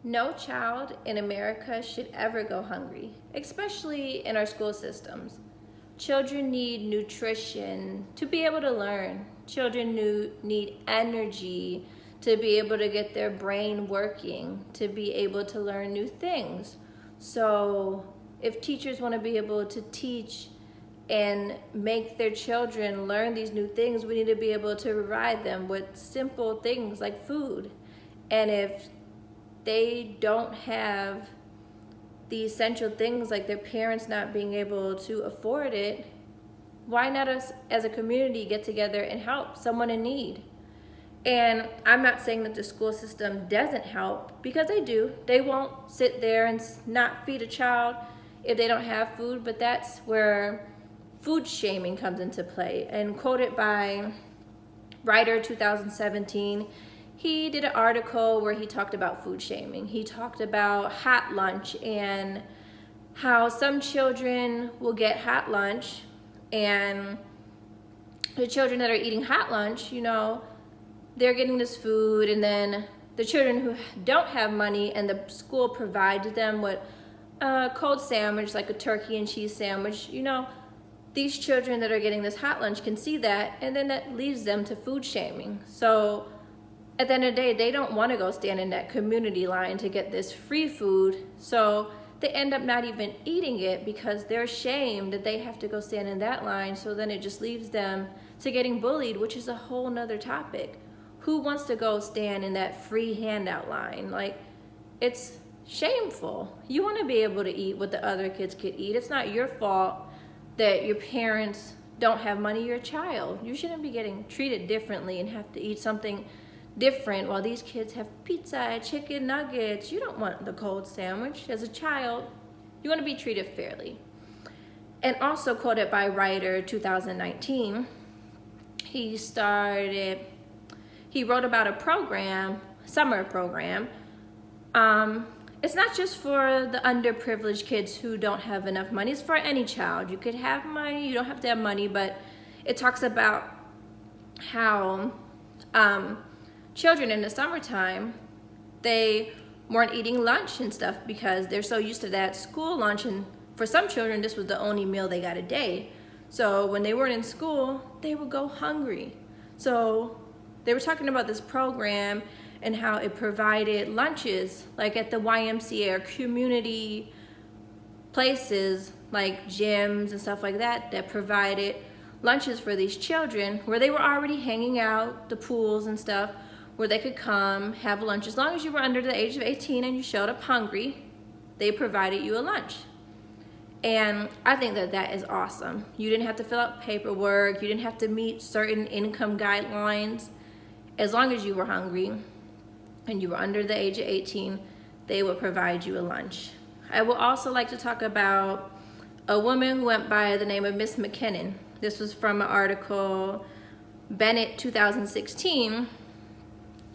No child in America should ever go hungry, especially in our school systems. Children need nutrition to be able to learn. Children need energy to be able to get their brain working, to be able to learn new things. So if teachers want to be able to teach and make their children learn these new things, we need to be able to provide them with simple things like food. And if they don't have the essential things like their parents not being able to afford it, why not us as a community get together and help someone in need? And I'm not saying that the school system doesn't help, because they do. They won't sit there and not feed a child if they don't have food, but that's where food shaming comes into play. And quoted by Writer 2017, he did an article where he talked about food shaming. He talked about hot lunch and how some children will get hot lunch, and the children that are eating hot lunch, they're getting this food, and then the children who don't have money and the school provides them with a cold sandwich, like a turkey and cheese sandwich, these children that are getting this hot lunch can see that, and then that leads them to food shaming. So at the end of the day, they don't want to go stand in that community line to get this free food, so they end up not even eating it because they're ashamed that they have to go stand in that line. So then it just leaves them to getting bullied, which is a whole nother topic. Who wants to go stand in that free handout line? It's shameful. You want to be able to eat what the other kids could eat. It's not your fault that your parents don't have money. You're a child. You shouldn't be getting treated differently and have to eat something different while these kids have pizza, chicken nuggets. You don't want the cold sandwich. As a child, you want to be treated fairly. And also quoted by Writer 2019, he wrote about a program, summer program. It's not just for the underprivileged kids who don't have enough money. It's for any child. You could have money, you don't have to have money, but it talks about how children in the summertime, they weren't eating lunch and stuff because they're so used to that school lunch, and for some children this was the only meal they got a day. So when they weren't in school, they would go hungry. So they were talking about this program and how it provided lunches like at the YMCA or community places like gyms and stuff like that provided lunches for these children where they were already hanging out, the pools and stuff, where they could come have lunch. As long as you were under the age of 18 and you showed up hungry, they provided you a lunch. And I think that that is awesome. You didn't have to fill out paperwork. You didn't have to meet certain income guidelines. As long as you were hungry and you were under the age of 18, they would provide you a lunch. I would also like to talk about a woman who went by the name of Miss McKinnon. This was from an article, Bennett 2016.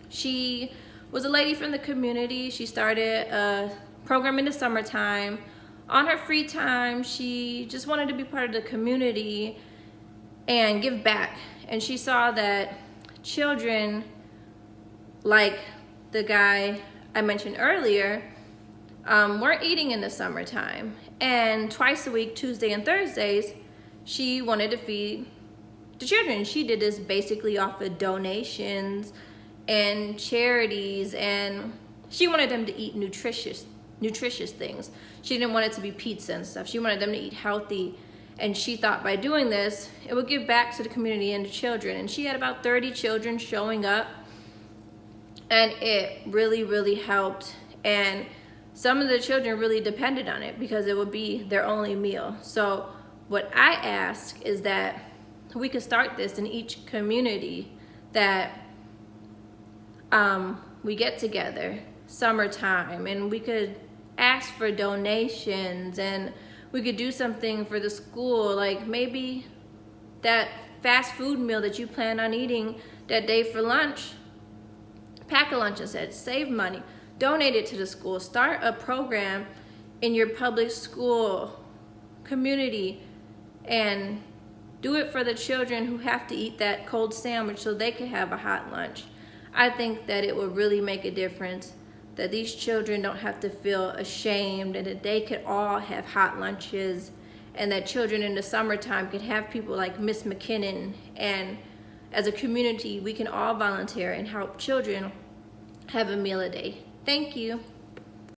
She was a lady from the community. She started a program in the summertime. On her free time, she just wanted to be part of the community and give back. And she saw that children like the guy I mentioned earlier weren't eating in the summertime. And twice a week, Tuesday and Thursdays, she wanted to feed the children. She did this basically off of donations and charities, and she wanted them to eat nutritious things. She didn't want it to be pizza and stuff. She wanted them to eat healthy, and she thought by doing this it would give back to the community and the children. And she had about 30 children showing up, and it really helped. And some of the children really depended on it because it would be their only meal. So what I ask is that we could start this in each community, that we get together summertime and we could ask for donations, and we could do something for the school, like maybe that fast food meal that you plan on eating that day for lunch, pack a lunch instead, save money, donate it to the school, start a program in your public school community, and do it for the children who have to eat that cold sandwich so they can have a hot lunch. I think that it would really make a difference. that these children don't have to feel ashamed, and that they could all have hot lunches, and that children in the summertime can have people like Miss McKinnon, and as a community we can all volunteer and help children have a meal a day. Thank you.